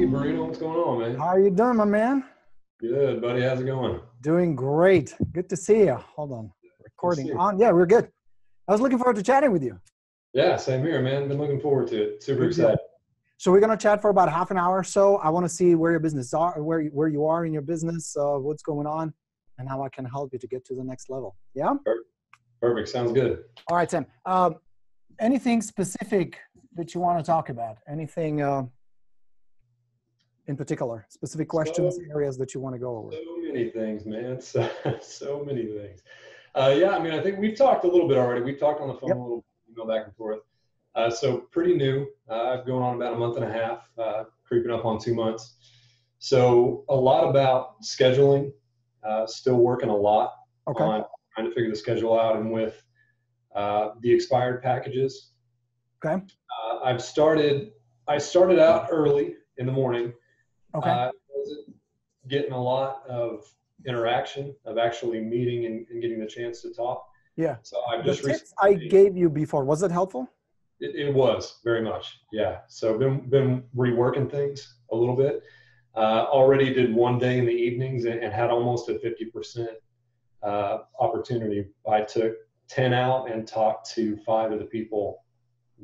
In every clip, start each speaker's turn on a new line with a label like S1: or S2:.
S1: Hey, Borino, what's going on, man?
S2: How are you doing, my man?
S1: Good, buddy. How's it going?
S2: Doing great. Good to see you. Hold on.
S1: Good to see
S2: Recording
S1: you.
S2: on. Yeah, we're good. I was looking forward to chatting with you.
S1: Yeah, same here, man. Been looking forward to it. Super
S2: Good deal.
S1: excited.
S2: So we're gonna chat for about half an hour or so. I want to see where your business are, where you are in your business, what's going on, and how I can help you to get to the next level. Yeah.
S1: Perfect. Sounds good.
S2: All right, Tim. Anything specific that you want to talk about? Anything in particular? Specific questions, areas that you want to go over?
S1: So many things, man. So many things. Yeah, I mean, I think we've talked a little bit already. We've talked on the phone
S2: Yep.
S1: a little, email back and forth. So pretty new. I've going on about a month and a half, creeping up on 2 months. So a lot about scheduling. Still working a lot on trying to figure the schedule out, and with the expired packages.
S2: Okay.
S1: I started out early in the morning.
S2: Okay.
S1: Wasn't getting a lot of interaction, of actually meeting and getting the chance to talk.
S2: Yeah.
S1: So I
S2: The
S1: just
S2: tips I gave you before, was it helpful?
S1: It was very much, yeah. So been reworking things a little bit. Already did one day in the evenings and had almost a 50% opportunity. I took 10 out and talked to 5 of the people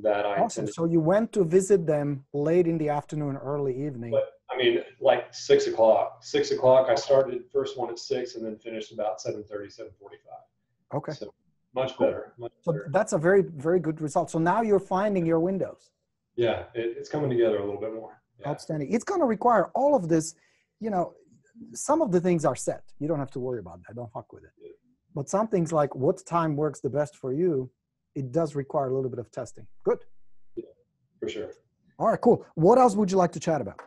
S1: that I
S2: Awesome.
S1: intended.
S2: So you went to visit them late in the afternoon, early evening.
S1: But I mean, like 6 o'clock. 6 o'clock. I started first one at 6 and then finished about 7:30, 7:45.
S2: Okay.
S1: So much better. Much
S2: So
S1: better.
S2: that's a very, very good result. So now you're finding your windows.
S1: Yeah, it's coming together a little bit more. Yeah.
S2: Outstanding. It's going to require all of this. You know, some of the things are set. You don't have to worry about that. Don't fuck with it.
S1: Yeah.
S2: But some things like what time works the best for you, it does require a little bit of testing. Good.
S1: Yeah, for sure.
S2: All right, cool. What else would you like to chat about?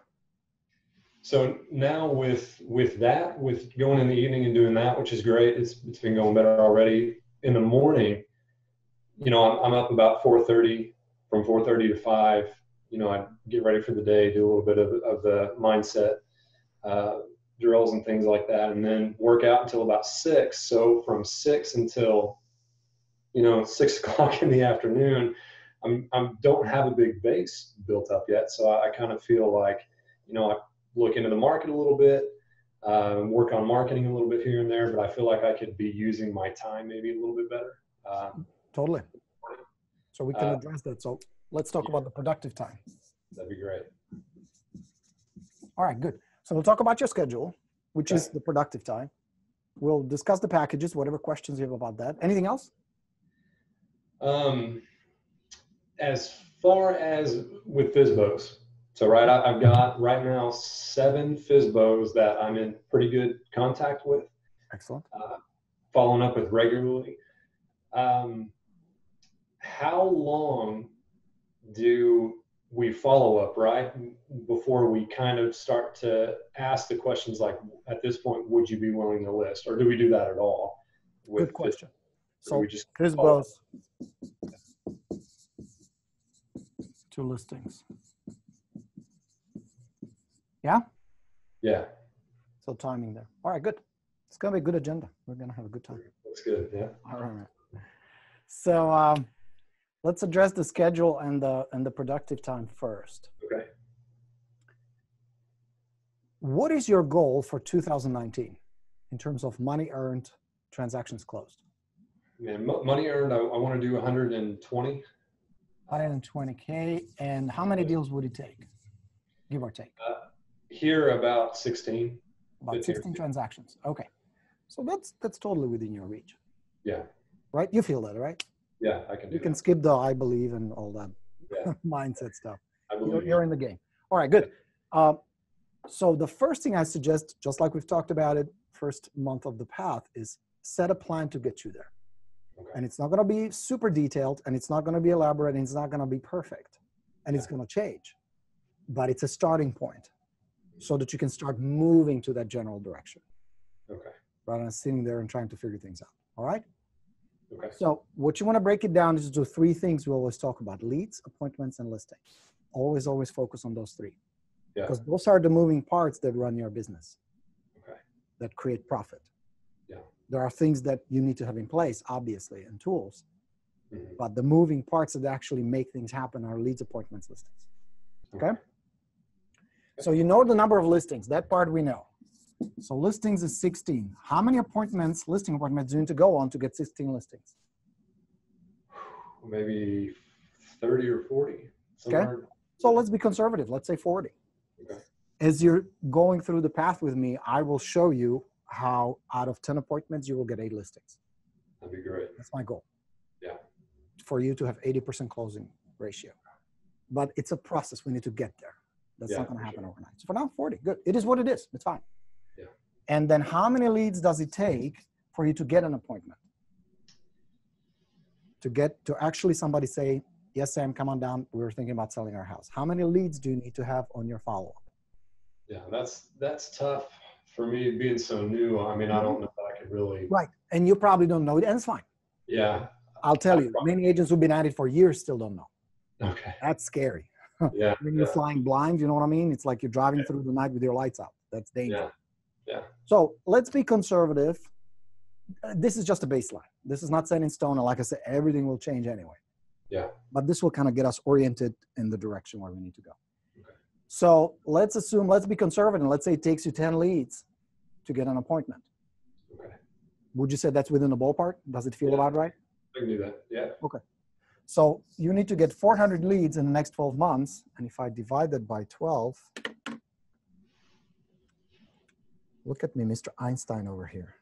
S1: So now with going in the evening and doing that, which is great. It's been going better already. In the morning, you know, I'm up about 4:30, from 4:30 to 5. You know, I get ready for the day, do a little bit of the mindset drills and things like that, and then work out until about 6. So from 6 until, you know, 6 o'clock in the afternoon, I don't have a big base built up yet. So I kind of feel like, you know, I look into the market a little bit, work on marketing a little bit here and there, but I feel like I could be using my time maybe a little bit better.
S2: Totally. So we can address that. So let's talk about the productive time.
S1: That'd be great.
S2: All right, good. So we'll talk about your schedule, which is the productive time. We'll discuss the packages, whatever questions you have about that. Anything else?
S1: As far as with FSBOs, so I've got right now 7 FSBOs that I'm in pretty good contact with.
S2: Excellent.
S1: Following up with regularly. How long do we follow up, right, before we kind of start to ask the questions like, at this point, would you be willing to list, or do we do that at all?
S2: Good question. So
S1: we just
S2: FSBOs, 2 listings. Yeah?
S1: Yeah.
S2: So timing there. All right, good. It's going to be a good agenda. We're going to have a good time.
S1: That's good, yeah.
S2: All right. So let's address the schedule and the productive time first.
S1: Okay.
S2: What is your goal for 2019 in terms of money earned, transactions closed?
S1: Man, money earned, I want to do 120.
S2: 120K. And how many deals would it take, give or take?
S1: Here, about 16.
S2: About 16 transactions. Okay. So that's totally within your reach.
S1: Yeah.
S2: Right? You feel that, right?
S1: Yeah, I can do
S2: You can
S1: that.
S2: skip the I believe and all that mindset stuff.
S1: I believe
S2: You're in the game. All right, good. So the first thing I suggest, just like we've talked about it, first month of the path, is set a plan to get you there.
S1: Okay.
S2: And it's not going to be super detailed, and it's not going to be elaborate, and it's not going to be perfect, and it's going to change. But it's a starting point so that you can start moving to that general direction.
S1: Okay.
S2: Rather than sitting there and trying to figure things out. All right?
S1: Okay.
S2: So what you want to break it down is to 3 things we always talk about: leads, appointments, and listings. Always focus on those 3.
S1: Yeah.
S2: Because those are the moving parts that run your business.
S1: Okay.
S2: That create profit.
S1: Yeah.
S2: There are things that you need to have in place, obviously, and tools.
S1: Mm-hmm.
S2: But the moving parts that actually make things happen are leads, appointments, listings. Okay? So you know the number of listings. That part we know. So listings is 16. How many appointments, listing appointments, do you need to go on to get 16 listings?
S1: Maybe 30 or 40. Somewhere.
S2: Okay. So let's be conservative. Let's say 40.
S1: Okay.
S2: As you're going through the path with me, I will show you how out of 10 appointments, you will get 8 listings.
S1: That'd be great.
S2: That's my goal.
S1: Yeah.
S2: For you to have 80% closing ratio. But it's a process. We need to get there. That's not going to happen overnight. So for now, 40. Good. It is what it is. It's fine.
S1: Yeah.
S2: And then how many leads does it take for you to get an appointment? To actually somebody say, yes, Sam, come on down. We were thinking about selling our house. How many leads do you need to have on your follow-up?
S1: Yeah, that's tough for me being so new. I mean, I don't know that I could really.
S2: Right. And you probably don't know it, and it's fine.
S1: Yeah.
S2: I'll tell you, many agents who've been at it for years still don't know.
S1: Okay.
S2: That's scary.
S1: Yeah.
S2: When you're flying blind, you know what I mean? It's like you're driving through the night with your lights out. That's dangerous.
S1: Yeah.
S2: So let's be conservative. This is just a baseline. This is not set in stone. And like I said, everything will change anyway.
S1: Yeah.
S2: But this will kind of get us oriented in the direction where we need to go.
S1: Okay.
S2: So let's assume, let's be conservative. Let's say it takes you 10 leads to get an appointment.
S1: Okay.
S2: Would you say that's within the ballpark? Does it feel about right?
S1: I can do that. Yeah.
S2: Okay. So you need to get 400 leads in the next 12 months. And if I divide that by 12, look at me, Mr. Einstein over here.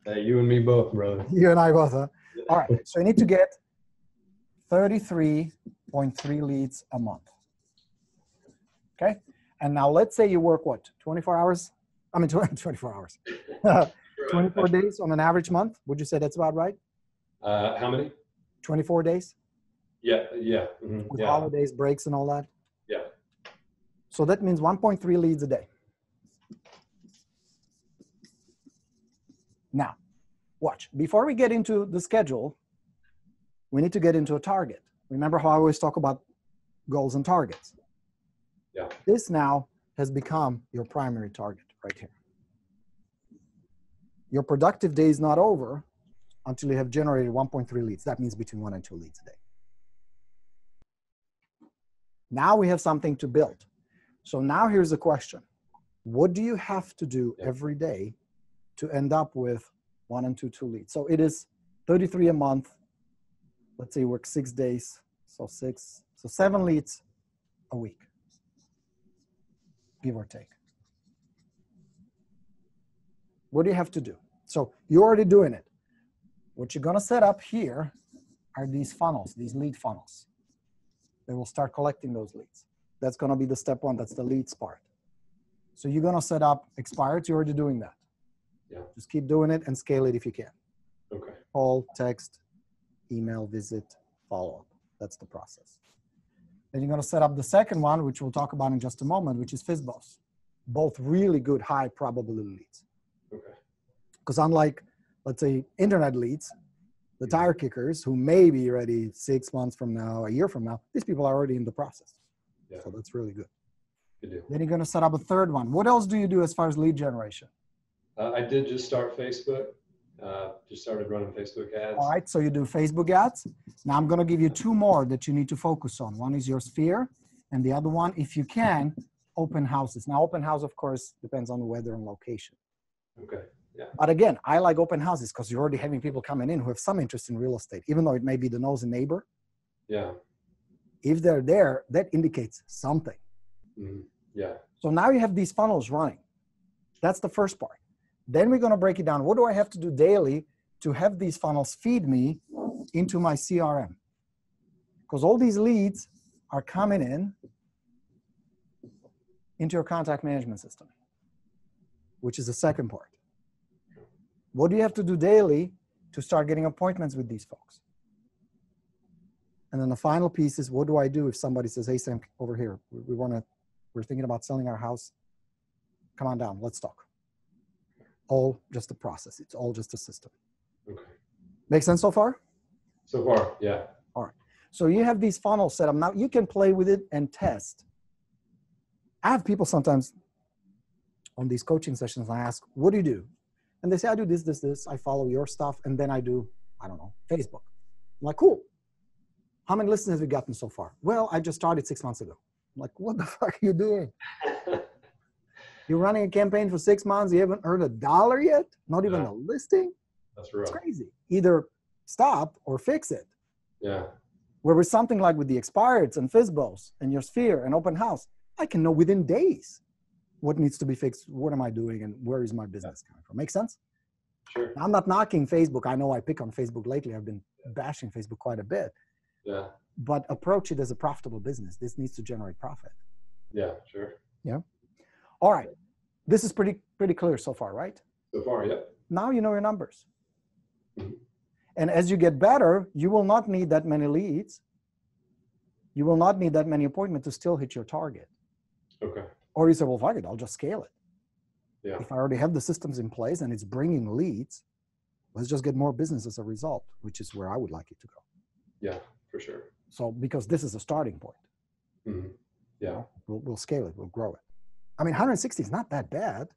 S1: Hey, you and me both, brother.
S2: You and I both, huh? All right. So you need to get 33.3 leads a month. Okay. And now let's say you work what? 24 hours? I mean, 24 hours. 24 days on an average month. Would you say that's about right?
S1: How many?
S2: 24 days?
S1: Yeah. Mm-hmm.
S2: With holidays, breaks, and all that?
S1: Yeah.
S2: So that means 1.3 leads a day. Now, watch. Before we get into the schedule, we need to get into a target. Remember how I always talk about goals and targets?
S1: Yeah.
S2: This now has become your primary target right here. Your productive day is not over until you have generated 1.3 leads. That means between 1 and 2 leads a day. Now we have something to build. So now here's the question. What do you have to do every day to end up with 1 and 2 leads? So it is 33 a month. Let's say you work 6 days. So 7 leads a week, give or take. What do you have to do? So you're already doing it. What you're going to set up here are these funnels, these lead funnels. They will start collecting those leads. That's going to be the step 1. That's the leads part. So you're going to set up expired. You're already doing that.
S1: Yeah.
S2: Just keep doing it and scale it if you can.
S1: Okay.
S2: Call, text, email, visit, follow up. That's the process. Then you're going to set up the second one, which we'll talk about in just a moment, which is FSBOs. Both really good high probability leads.
S1: Okay.
S2: Because unlike, let's say, internet leads, the tire kickers who may be ready 6 months from now, a year from now, these people are already in the process. Yeah. So that's really good.
S1: Good deal.
S2: Then you're going to set up a third one. What else do you do as far as lead generation?
S1: I did just start Facebook. Just started running Facebook ads.
S2: All right, so you do Facebook ads. Now I'm going to give you 2 more that you need to focus on. One is your sphere, and the other one, if you can, open houses. Now, open house, of course, depends on the weather and location.
S1: Okay, yeah.
S2: But again, I like open houses because you're already having people coming in who have some interest in real estate, even though it may be the nosy neighbor.
S1: Yeah.
S2: If they're there, that indicates something.
S1: Mm-hmm. Yeah.
S2: So now you have these funnels running. That's the first part. Then we're going to break it down. What do I have to do daily to have these funnels feed me into my CRM? Because all these leads are coming in into your contact management system, which is the second part. What do you have to do daily to start getting appointments with these folks? And then the final piece is, what do I do if somebody says, hey, Sam, over here, we're thinking about selling our house. Come on down, let's talk. All just a process. It's all just a system.
S1: Okay.
S2: Make sense so far?
S1: So far, yeah.
S2: All right. So you have these funnels set up. Now you can play with it and test. I have people sometimes on these coaching sessions, I ask, what do you do? And they say, I do this, this, this. I follow your stuff. And then I do, I don't know, Facebook. I'm like, cool. How many listens have you gotten so far? Well, I just started 6 months ago. Like, what the fuck are you doing? You're running a campaign for 6 months. You haven't earned $1 yet. Not even a listing.
S1: That's
S2: It's
S1: rough.
S2: crazy. Either stop or fix it.
S1: Yeah.
S2: Where with something like with the expireds and FSBOs and your sphere and open house, I can know within days what needs to be fixed, what am I doing, and where is my business coming from. Make sense?
S1: Sure.
S2: I'm not knocking Facebook. I know I pick on Facebook lately. I've been bashing Facebook quite a bit.
S1: Yeah.
S2: But approach it as a profitable business. This needs to generate profit.
S1: Yeah, sure.
S2: Yeah. All right. This is pretty clear so far, right?
S1: So far, yep.
S2: Now you know your numbers.
S1: Mm-hmm.
S2: And as you get better, you will not need that many leads. You will not need that many appointments to still hit your target.
S1: Okay.
S2: Or you say, well, fuck it, I'll just scale it.
S1: Yeah.
S2: If I already have the systems in place and it's bringing leads, let's just get more business as a result, which is where I would like it to go.
S1: Yeah, for sure.
S2: So because this is a starting point.
S1: Mm-hmm. Yeah.
S2: We'll scale it, we'll grow it. I mean, 160 is not that bad.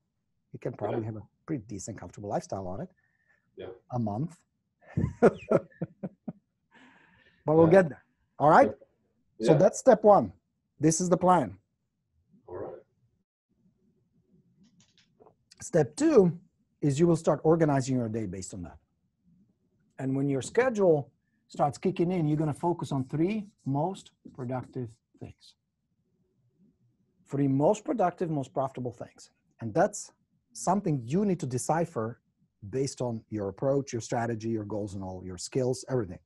S2: You can probably have a pretty decent, comfortable lifestyle on it.
S1: Yeah.
S2: A month. But we'll get there. All right?
S1: Okay. Yeah.
S2: So that's step one. This is the plan.
S1: All right.
S2: Step two is you will start organizing your day based on that. And when your schedule starts kicking in, you're going to focus on 3 most productive things. 3 most productive, most profitable things. And that's something you need to decipher based on your approach, your strategy, your goals, and all your skills, everything.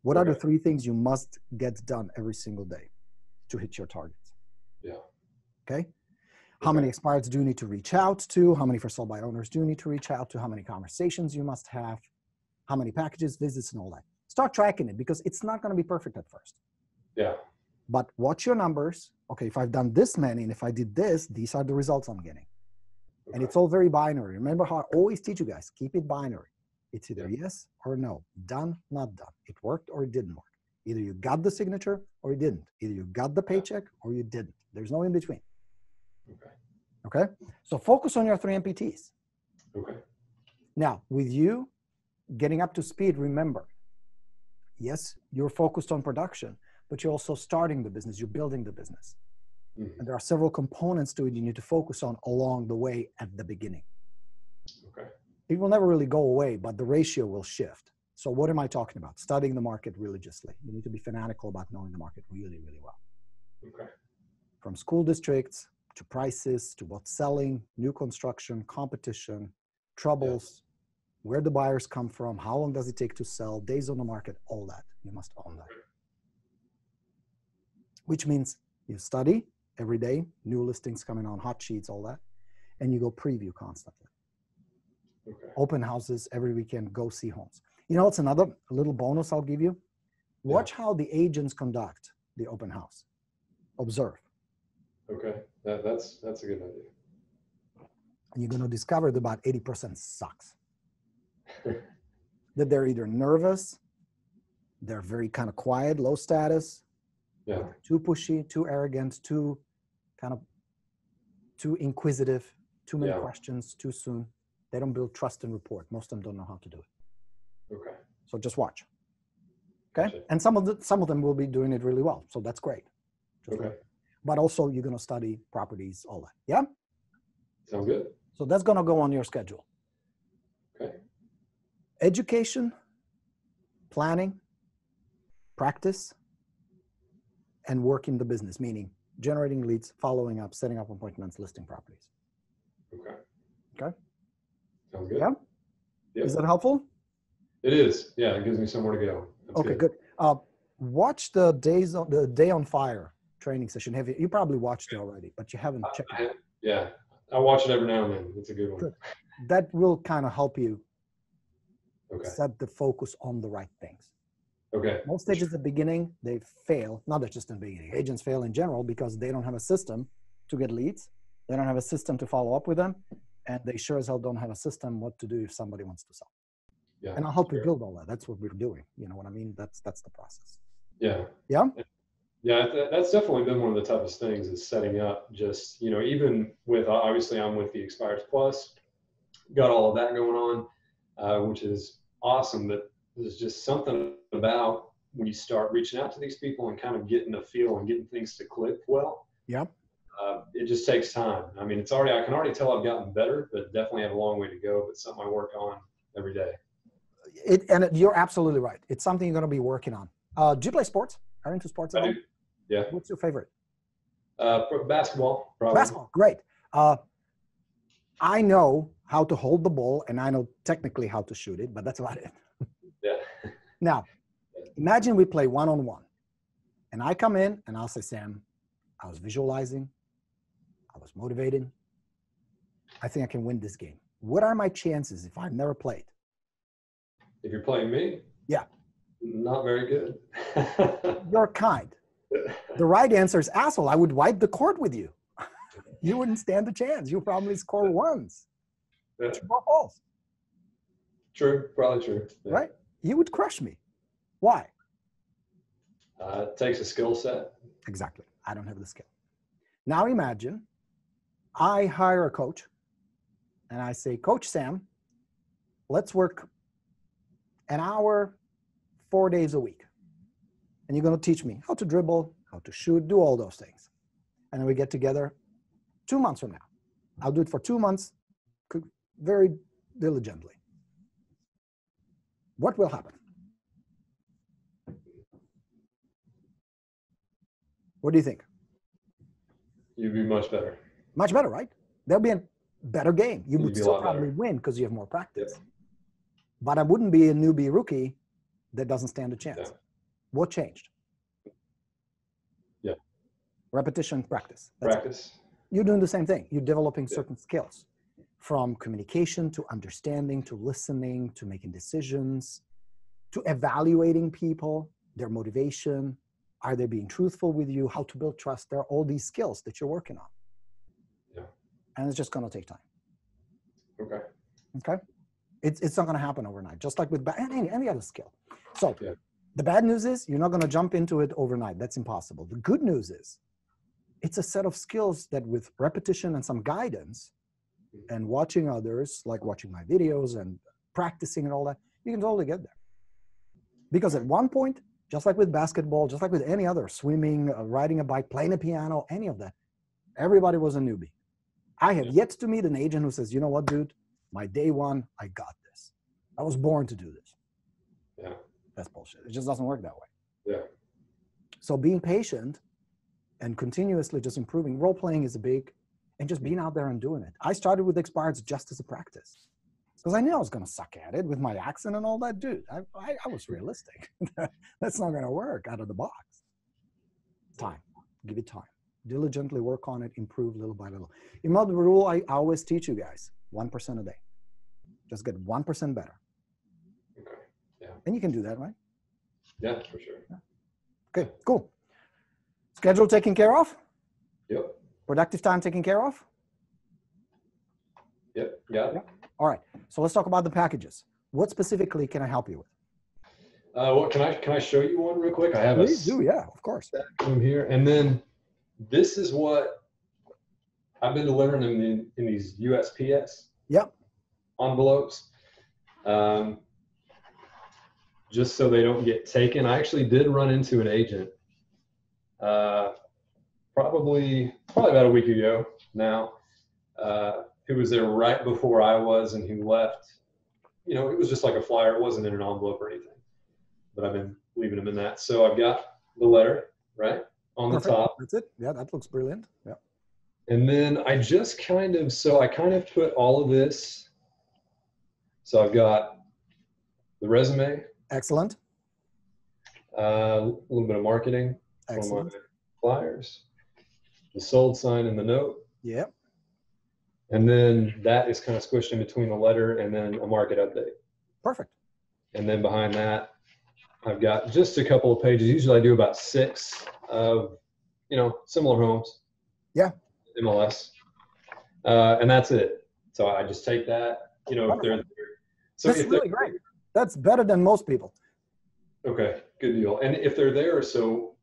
S2: What are the 3 things you must get done every single day to hit your targets?
S1: Yeah.
S2: Okay. How many expireds do you need to reach out to? How many for sale by owners do you need to reach out to? How many conversations you must have? How many packages, visits, and all that. Start tracking it because it's not going to be perfect at first.
S1: Yeah.
S2: But watch your numbers. Okay, if I've done this many and if I did this, these are the results I'm getting. Okay. And it's all very binary. Remember how I always teach you guys, keep it binary. It's either yes or no, done, not done. It worked or it didn't work. Either you got the signature or you didn't. Either you got the paycheck or you didn't. There's no in between.
S1: Okay.
S2: Okay? So focus on your 3 MPTs.
S1: Okay.
S2: Now, with you getting up to speed, remember, yes, you're focused on production, but you're also starting the business. You're building the business. Mm-hmm. And there are several components to it you need to focus on along the way at the beginning.
S1: Okay.
S2: It will never really go away, but the ratio will shift. So what am I talking about? Studying the market religiously. You need to be fanatical about knowing the market really, really well.
S1: Okay.
S2: From school districts to prices, to what's selling, new construction, competition, troubles, where the buyers come from, how long does it take to sell, days on the market, all that. You must own that. Which means you study every day, new listings coming on, hot sheets, all that, and you go preview constantly. Okay. Open houses every weekend, go see homes. You know, it's another little bonus I'll give you. Watch how the agents conduct the open house. Observe.
S1: Okay, that's a good idea.
S2: And you're going to discover that about 80% sucks. That they're either nervous, they're very kind of quiet, low status, too pushy, too arrogant, too inquisitive, too many questions, too soon. They don't build trust and rapport. Most of them don't know how to do it.
S1: Okay.
S2: So just watch. Okay. Gotcha. And some of them will be doing it really well. So that's great. Okay. But also you're going to study properties, all that. Yeah.
S1: Sounds good.
S2: So that's going to go on your schedule.
S1: Okay.
S2: Education, planning, practice, and working the business, meaning generating leads, following up, setting up appointments, listing properties.
S1: Okay.
S2: Okay.
S1: Sounds good.
S2: Yeah. Yep. Is that helpful?
S1: It is. Yeah, it gives me somewhere to go. That's
S2: okay, good. Watch the Day on Fire training session. Have you probably watched it already, but you haven't checked it out.
S1: Yeah, I watch it every now and then. It's a good one.
S2: Good. That will kind of help you set the focus on the right things.
S1: Okay.
S2: Most stages at the beginning, they fail. Not just in the beginning. Agents fail in general because they don't have a system to get leads. They don't have a system to follow up with them. And they sure as hell don't have a system what to do if somebody wants to sell. Yeah, and I'll help you build all that. That's what we're doing. You know what I mean? That's the process.
S1: Yeah.
S2: Yeah?
S1: Yeah, that's definitely been one of the toughest things is setting up just, you know, even with, obviously I'm with the Expires Plus, got all of that going on, which is awesome, but there's just something about when you start reaching out to these people and kind of getting a feel and getting things to click well,
S2: Yep.
S1: It just takes time. I mean, I can already tell I've gotten better, but definitely have a long way to go, but something I work on every day.
S2: You're absolutely right. It's something you're going to be working on. Do you play sports? Are you into sports at all?
S1: I do. Yeah.
S2: What's your favorite?
S1: Basketball, probably.
S2: Basketball, great. I know how to hold the ball, and I know technically how to shoot it, but that's about it.
S1: Yeah.
S2: Now, imagine we play one-on-one, and I come in, and I'll say, Sam, I was visualizing, I was motivated, I think I can win this game. What are my chances if I've never played?
S1: If you're playing me?
S2: Yeah.
S1: Not very good.
S2: You're kind. The right answer is, asshole, I would wipe the court with you. You wouldn't stand a chance. You probably score ones.
S1: Yeah.
S2: True or false?
S1: True, probably true. Yeah.
S2: Right? You would crush me. Why?
S1: It takes a skill set.
S2: Exactly. I don't have the skill. Now imagine I hire a coach and I say, Coach Sam, let's work an hour, 4 days a week. And you're going to teach me how to dribble, how to shoot, do all those things. And then we get together 2 months from now. I'll do it for 2 months, very diligently. What will happen? What do you think?
S1: You'd be much better.
S2: Much better, right? There'll be a better game. You would
S1: You'd be a
S2: still
S1: lot
S2: probably
S1: better.
S2: win because you have more practice.
S1: Yeah.
S2: But I wouldn't be a newbie rookie that doesn't stand a chance.
S1: Yeah.
S2: What changed?
S1: Yeah.
S2: Repetition, practice. That's it.
S1: Practice.
S2: You're doing the same thing. You're developing
S1: Yeah.
S2: certain skills, from communication to understanding to listening to making decisions to evaluating people, their motivation. Are they being truthful with you? How to build trust? There are all these skills that you're working on.
S1: Yeah.
S2: And it's just going to take time.
S1: Okay.
S2: Okay? It's not going to happen overnight, just like with any other skill. So
S1: Yeah.
S2: the bad news is you're not going to jump into it overnight. That's impossible. The good news is it's a set of skills that with repetition and some guidance and watching others, like watching my videos and practicing and all that, you can totally get there. Because at one point, just like with basketball, just like with any other, swimming, riding a bike, playing a piano, any of that, everybody was a newbie. I have yet to meet an agent who says, you know what, dude, my day one, I got this. I was born to do this.
S1: Yeah.
S2: That's bullshit. It just doesn't work that way.
S1: Yeah.
S2: So being patient and continuously just improving, role playing is a big, and just being out there and doing it. I started with expireds just as a practice because I knew I was going to suck at it with my accent and all that. Dude, I was realistic. That's not going to work out of the box. Time. Give it time. Diligently work on it, improve little by little. You know the rule I always teach you guys, 1% a day. Just get 1% better.
S1: Okay. Yeah.
S2: And you can do that, right?
S1: Yeah, for sure.
S2: Yeah. Okay, cool. Schedule taken care of?
S1: Yep.
S2: Productive time taken care of?
S1: Yep. Got it.
S2: All right. So let's talk about the packages. What specifically can I help you with?
S1: What can I show you one real quick? I have
S2: Please do, yeah, of course.
S1: room here, and then this is what I've been delivering in these USPS
S2: Yep.
S1: envelopes, just so they don't get taken. I actually did run into an agent, probably about a week ago now, who was there right before I was, and who left. You know, it was just like a flyer. It wasn't in an envelope or anything, but I've been leaving them in that. So I've got the letter right on
S2: Perfect.
S1: the top.
S2: That's it. Yeah, that looks brilliant. Yeah.
S1: And then I just kind of put all of this. So I've got the resume,
S2: Excellent.
S1: a little bit of marketing,
S2: Excellent.
S1: on my flyers, the sold sign and the note.
S2: Yep.
S1: And then that is kind of squished in between the letter and then a market update.
S2: Perfect.
S1: And then behind that, I've got just a couple of pages. Usually I do about 6 of, similar homes.
S2: Yeah.
S1: MLS. And that's it. So I just take that, if they're there. So
S2: That's really great. That's better than most people.
S1: Okay, good deal. And if they're there, so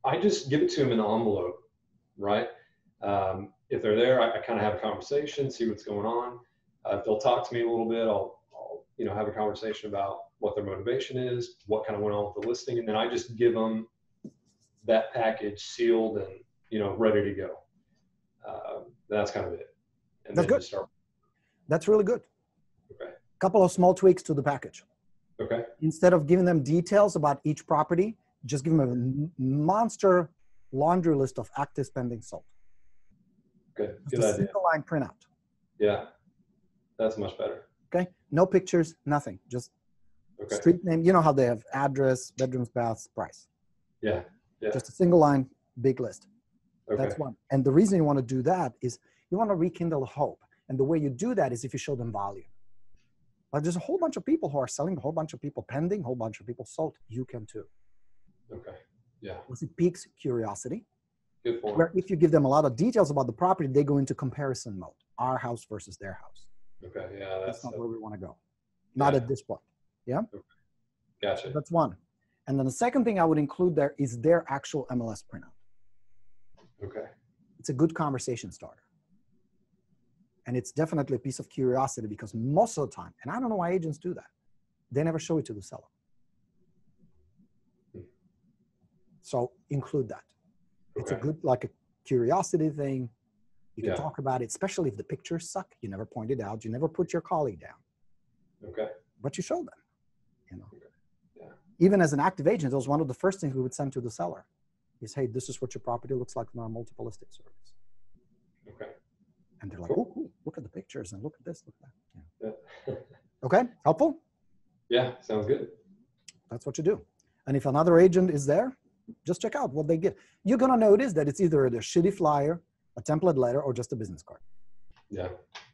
S1: I just give it to them in an envelope, right? If they're there, I kind of have a conversation, see what's going on. If they'll talk to me a little bit, I'll have a conversation about, what their motivation is, what kind of went on with the listing, and then I just give them that package sealed and, you know, ready to go. That's kind of it. And
S2: That's
S1: then
S2: good.
S1: just start.
S2: That's really good.
S1: Okay.
S2: Couple of small tweaks to the package.
S1: Okay.
S2: Instead of giving them details about each property, just give them a monster laundry list of active pending sold.
S1: Good.
S2: Just
S1: Good
S2: a
S1: idea.
S2: single line printout.
S1: Yeah. That's much better.
S2: Okay. No pictures, nothing. Just
S1: Okay.
S2: street name. You know how they have address, bedrooms, baths, price.
S1: Yeah. Yeah.
S2: Just a single line, big list.
S1: Okay.
S2: That's one. And the reason you want to do that is you want to rekindle hope. And the way you do that is if you show them value. But there's a whole bunch of people who are selling, a whole bunch of people pending, a whole bunch of people sold. You can too.
S1: Okay. Yeah.
S2: Because it piques curiosity.
S1: Good point.
S2: Where if you give them a lot of details about the property, they go into comparison mode. Our house versus their house.
S1: Okay. Yeah.
S2: That's not where we want to go. Not at this point. Yeah?
S1: Okay. Gotcha.
S2: So that's one. And then the second thing I would include there is their actual MLS printout.
S1: Okay.
S2: It's a good conversation starter. And it's definitely a piece of curiosity because most of the time, and I don't know why agents do that, they never show it to the seller. So include that. It's a good, like a curiosity thing. You can talk about it, especially if the pictures suck. You never point it out. You never put your colleague down.
S1: Okay.
S2: But you show them, you know.
S1: Okay. Yeah.
S2: Even as an active agent, it was one of the first things we would send to the seller is, hey, this is what your property looks like in our multiple listing service.
S1: Okay.
S2: And they're like, oh, cool. Look at the pictures and look at this, look at that.
S1: Yeah.
S2: Okay, helpful?
S1: Yeah, sounds good.
S2: That's what you do. And if another agent is there, just check out what they get. You're gonna notice that it's either a shitty flyer, a template letter, or just a business card.
S1: Yeah.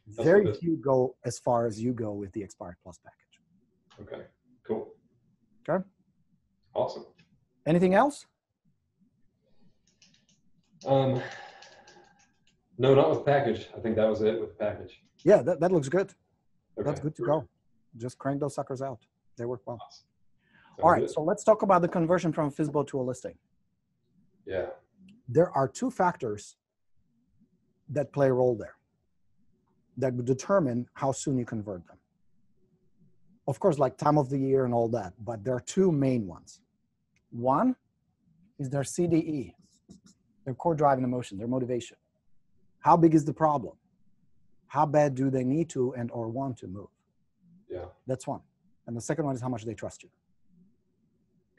S2: Very few go as far as you go with the Expired Plus package.
S1: Okay, cool.
S2: Okay.
S1: Awesome.
S2: Anything else?
S1: No, not with package. I think that was it with the package.
S2: Yeah, that looks good.
S1: Okay.
S2: That's good to go. Just crank those suckers out. They work well.
S1: Awesome.
S2: All right, so let's talk about the conversion from a FSBO to a listing.
S1: Yeah.
S2: There are two factors that play a role there that would determine how soon you convert them. Of course, like time of the year and all that, but there are two main ones. One is their CDE, their core driving emotion, their motivation. How big is the problem? How bad do they need to and or want to move?
S1: Yeah.
S2: That's one. And the second one is how much they trust you.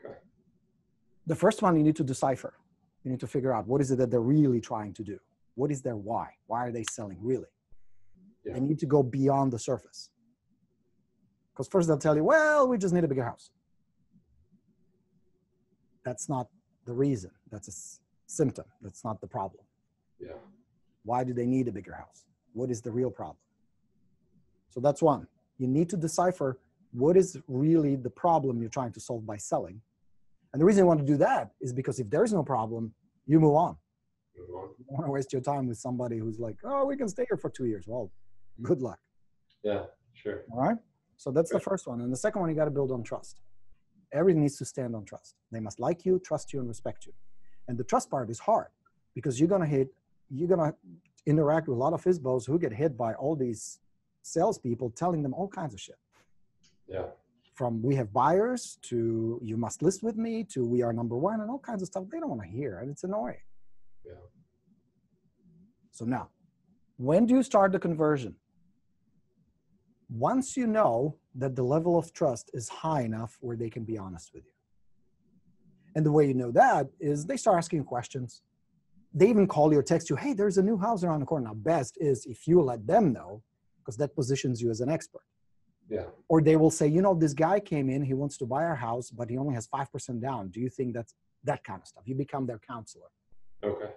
S1: Okay.
S2: The first one you need to decipher. You need to figure out what is it that they're really trying to do? What is their why? Why are they selling really?
S1: Yeah.
S2: They need to go beyond the surface. Because first they'll tell you, well, we just need a bigger house. That's not the reason. That's a symptom. That's not the problem.
S1: Yeah.
S2: Why do they need a bigger house? What is the real problem? So that's one. You need to decipher what is really the problem you're trying to solve by selling. And the reason you want to do that is because if there is no problem, you move on. You don't want to waste your time with somebody who's like, oh, we can stay here for 2 years. Well, good luck.
S1: Yeah, sure.
S2: All right. So that's the first one. And the second one, you got to build on trust. Everything needs to stand on trust. They must like you, trust you, and respect you. And the trust part is hard because you're going to interact with a lot of FSBOs who get hit by all these salespeople telling them all kinds of shit.
S1: Yeah.
S2: From we have buyers to you must list with me to we are number one and all kinds of stuff they don't want to hear. And it's annoying.
S1: Yeah.
S2: So now, when do you start the conversion? Once you know that the level of trust is high enough where they can be honest with you. And the way you know that is they start asking questions. They even call you or text you, hey, there's a new house around the corner. Now, best is if you let them know, because that positions you as an expert.
S1: Yeah.
S2: Or they will say, you know, this guy came in, he wants to buy our house, but he only has 5% down. Do you think that's that kind of stuff? You become their counselor.
S1: Okay.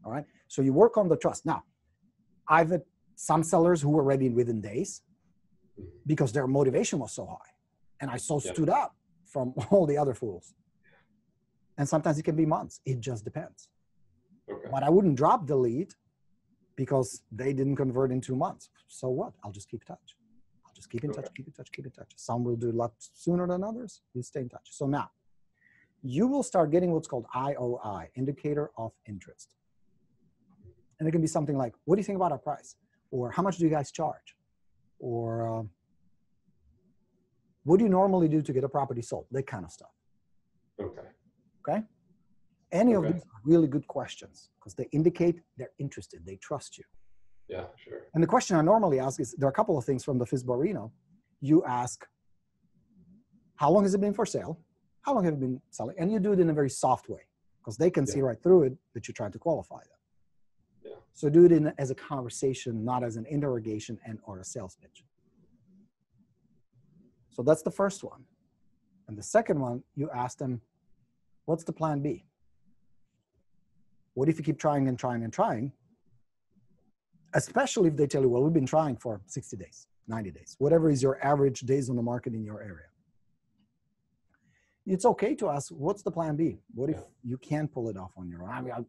S2: All right. So you work on the trust. Now, I've had some sellers who were ready within days because their motivation was so high. And I stood up from all the other fools. And sometimes it can be months. It just depends.
S1: Okay.
S2: But I wouldn't drop the lead because they didn't convert in 2 months. So what? I'll just keep in touch. I'll just keep in touch, keep in touch, keep in touch. Some will do a lot sooner than others. You stay in touch. So now, you will start getting what's called IOI, Indicator of Interest. And it can be something like, what do you think about our price? Or how much do you guys charge? Or What do you normally do to get a property sold? That kind of stuff.
S1: Okay.
S2: Okay. Any of
S1: Okay.
S2: these are really good questions because they indicate they're interested. They trust you.
S1: Yeah, sure.
S2: And the question I normally ask is, there are a couple of things from the FSBORINO. You ask, how long has it been for sale? How long have you been selling? And you do it in a very soft way because they can see right through it that you're trying to qualify them.
S1: Yeah.
S2: So do it as a conversation, not as an interrogation and or a sales pitch. So that's the first one. And the second one, you ask them, what's the plan B? What if you keep trying and trying and trying? Especially if they tell you, well, we've been trying for 60 days, 90 days, whatever is your average days on the market in your area. It's okay to ask, what's the plan B? What if you can't pull it off on your own? I mean, I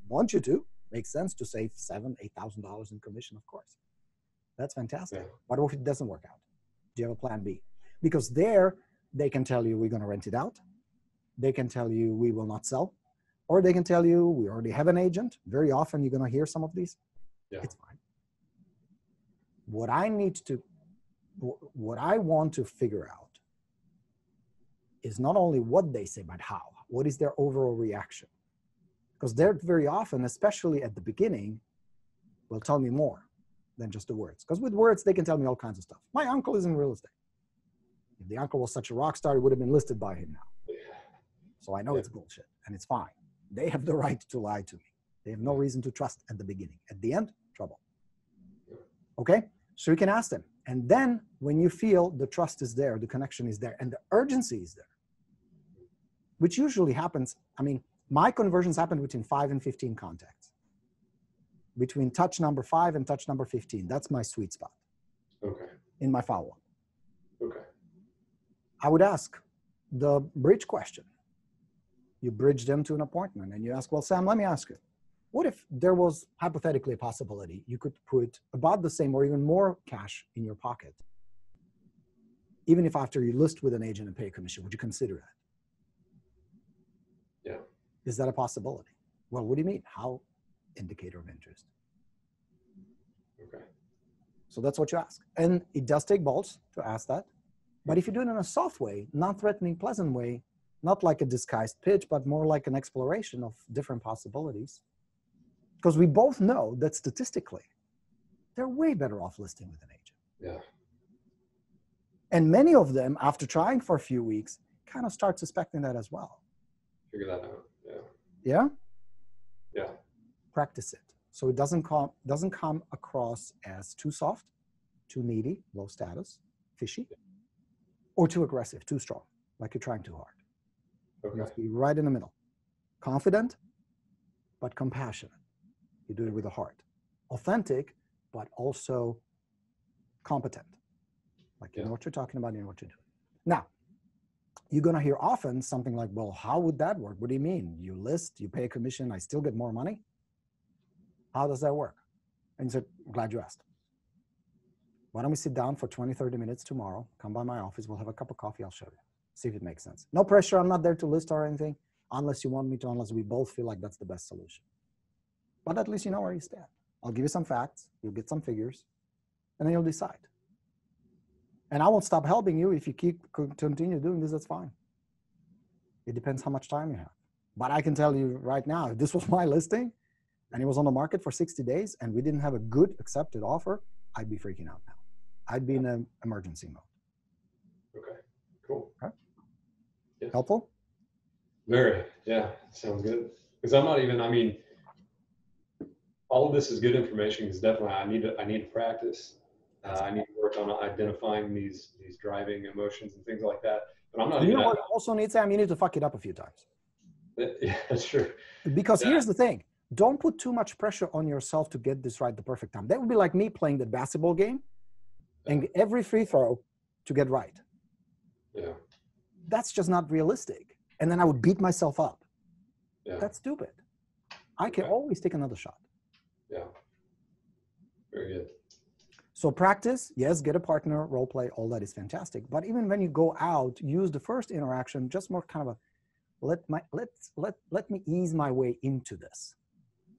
S2: want you to. Makes sense to save $7,000, $8,000 in commission, of course. That's fantastic.
S1: Yeah.
S2: What if it doesn't work out? Do you have a plan B? Because there, they can tell you, we're going to rent it out. They can tell you, we will not sell. Or they can tell you, we already have an agent. Very often, you're going to hear some of these.
S1: Yeah.
S2: It's fine. What I want to figure out is not only what they say, but how. What is their overall reaction? Because they're very often, especially at the beginning, will tell me more than just the words. Because with words, they can tell me all kinds of stuff. My uncle is in real estate. If the uncle was such a rock star, it would have been listed by him now. So I know it's bullshit, and it's fine. They have the right to lie to me. They have no reason to trust at the beginning. At the end, trouble. Okay? So you can ask them. And then when you feel the trust is there, the connection is there, and the urgency is there, which usually happens, I mean, my conversions happen between 5 and 15 contacts. Between touch number 5 and touch number 15. That's my sweet spot.
S1: Okay.
S2: In my follow-up.
S1: Okay.
S2: I would ask the bridge question. You bridge them to an appointment and you ask, well, Sam, let me ask you, what if there was hypothetically a possibility you could put about the same or even more cash in your pocket, even if after you list with an agent and pay a commission? Would you consider that?
S1: Yeah.
S2: Is that a possibility? Well, what do you mean? How? Indicator of interest.
S1: Okay.
S2: So that's what you ask. And it does take balls to ask that. But if you do it in a soft way, non-threatening, pleasant way, not like a disguised pitch, but more like an exploration of different possibilities. Because we both know that statistically, they're way better off listing with an agent.
S1: Yeah.
S2: And many of them, after trying for a few weeks, kind of start suspecting that as well.
S1: Figure that out. Yeah.
S2: Yeah?
S1: Yeah.
S2: Practice it. So it doesn't come across as too soft, too needy, low status, fishy, or too aggressive, too strong, like you're trying too hard.
S1: Okay.
S2: You must be right in the middle. Confident, but compassionate. You do it with a heart. Authentic, but also competent. Like you know what you're talking about, you know what you're doing. Now, you're going to hear often something like, well, how would that work? What do you mean? You list, you pay a commission, I still get more money? How does that work? And you said, I'm glad you asked. Why don't we sit down for 20, 30 minutes tomorrow, come by my office, we'll have a cup of coffee, I'll show you. See if it makes sense. No pressure, I'm not there to list or anything, unless you want me to, unless we both feel like that's the best solution. But at least you know where you stand. I'll give you some facts, you'll get some figures, and then you'll decide. And I won't stop helping you. If you continue doing this, that's fine. It depends how much time you have. But I can tell you right now, if this was my listing and it was on the market for 60 days and we didn't have a good accepted offer, I'd be freaking out now. I'd be in an emergency mode.
S1: Okay, cool.
S2: Okay.
S1: Yes.
S2: Helpful?
S1: Very, yeah, sounds good. Because I'm not even, I mean, all of this is good information because definitely I need to practice. I need to work on identifying these driving emotions and things like that. But I'm not even.
S2: You know what also needs, Sam? You need to fuck it up a few times.
S1: Yeah, that's true.
S2: Because here's the thing. Don't put too much pressure on yourself to get this right the perfect time. That would be like me playing the basketball game and every free throw to get right.
S1: Yeah.
S2: That's just not realistic. And then I would beat myself up.
S1: Yeah.
S2: That's stupid. I can always take another shot.
S1: Yeah. Very good.
S2: So practice, yes, get a partner, role play, all that is fantastic. But even when you go out, use the first interaction just more kind of a let me ease my way into this.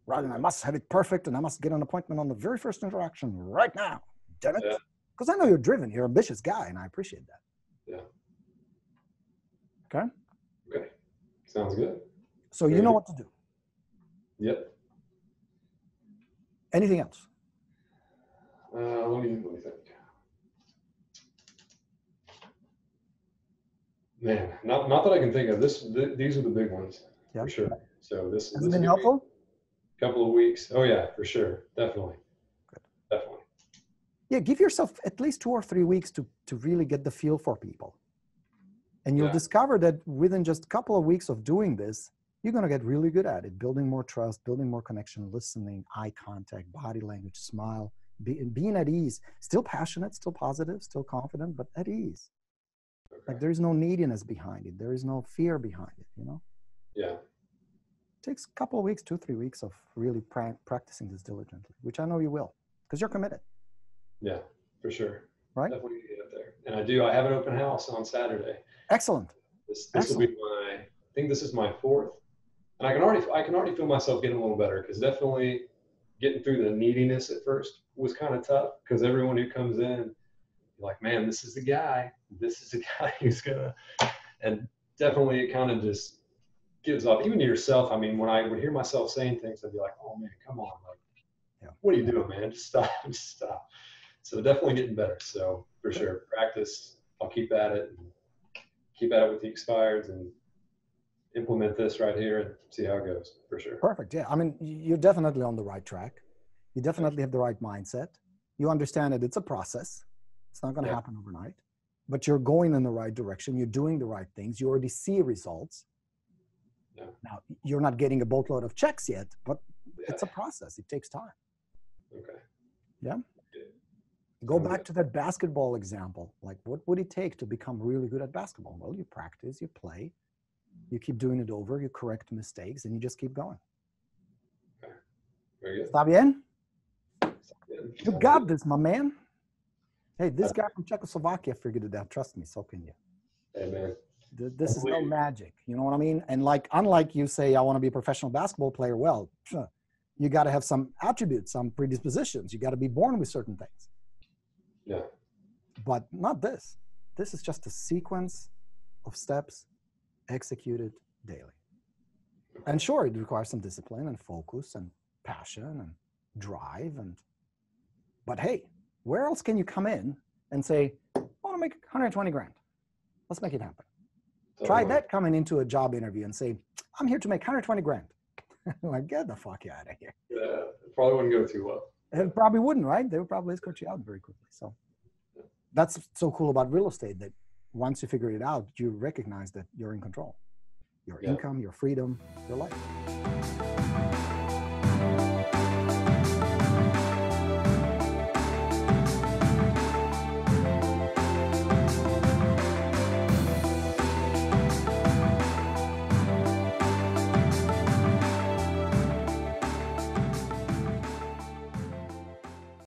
S2: Rather than I must have it perfect and I must get an appointment on the very first interaction right now. Damn it. Because I know you're driven, you're an ambitious guy, and I appreciate that.
S1: Yeah.
S2: Okay.
S1: Okay. Sounds good.
S2: So you know what to do.
S1: Yep.
S2: Anything else?
S1: Let me think. Man, not that I can think of. These are the big ones
S2: Yeah.
S1: for sure. So this
S2: Has
S1: this
S2: it been
S1: will be
S2: helpful?
S1: a couple of weeks. Oh yeah, for sure. Definitely.
S2: Good.
S1: Definitely.
S2: Yeah, give yourself at least 2 or 3 weeks to really get the feel for people. And you'll discover that within just a couple of weeks of doing this, you're going to get really good at it, building more trust, building more connection, listening, eye contact, body language, smile, being at ease, still passionate, still positive, still confident, but at ease.
S1: Okay.
S2: Like there is no neediness behind it. There is no fear behind it, you know?
S1: Yeah.
S2: It takes a couple of weeks, 2, 3 weeks of really practicing this diligently, which I know you will, because you're committed.
S1: Yeah, for sure.
S2: Right?
S1: Definitely get up there. And I have an open house on Saturday.
S2: Excellent.
S1: This will be I think this is my 4th. And I can already feel myself getting a little better, because definitely getting through the neediness at first was kind of tough, because everyone who comes in, you're like, man, this is the guy. This is the guy who's gonna, and definitely it kind of just gives up, even to yourself. I mean, when I would hear myself saying things, I'd be like, oh man, come on, like, what are you doing, man? Just stop, just stop. So definitely getting better. So for sure, practice. I'll keep at it, and keep at it with the expireds, and implement this right here and see how it goes, for sure.
S2: Perfect. Yeah. I mean, you're definitely on the right track. You definitely have the right mindset. You understand that it's a process. It's not going to happen overnight, but you're going in the right direction. You're doing the right things. You already see results. Yeah. Now, you're not getting a boatload of checks yet, but it's a process. It takes time.
S1: Okay.
S2: Yeah. Go back to that basketball example. Like, what would it take to become really good at basketball? Well, you practice, you play, you keep doing it over, you correct mistakes, and you just keep going.
S1: Okay. Very good.
S2: Está bien? You got this, my man. Hey, this guy from Czechoslovakia figured it out. Trust me, so can you.
S1: Hey, man.
S2: This is no magic. You know what I mean? And like, unlike you say, I want to be a professional basketball player. Well, you got to have some attributes, some predispositions. You got to be born with certain things.
S1: Yeah.
S2: But not this. This is just a sequence of steps executed daily. And sure, it requires some discipline and focus and passion and drive. But hey, where else can you come in and say, I want to make 120 grand. Let's make it happen. Try that coming into a job interview and say, I'm here to make 120 grand. Like, get the fuck out of here.
S1: Yeah, it probably wouldn't go too well.
S2: It probably wouldn't, right? They would probably escort you out very quickly. So that's so cool about real estate, that once you figure it out, you recognize that you're in control. Your income, your freedom, your life.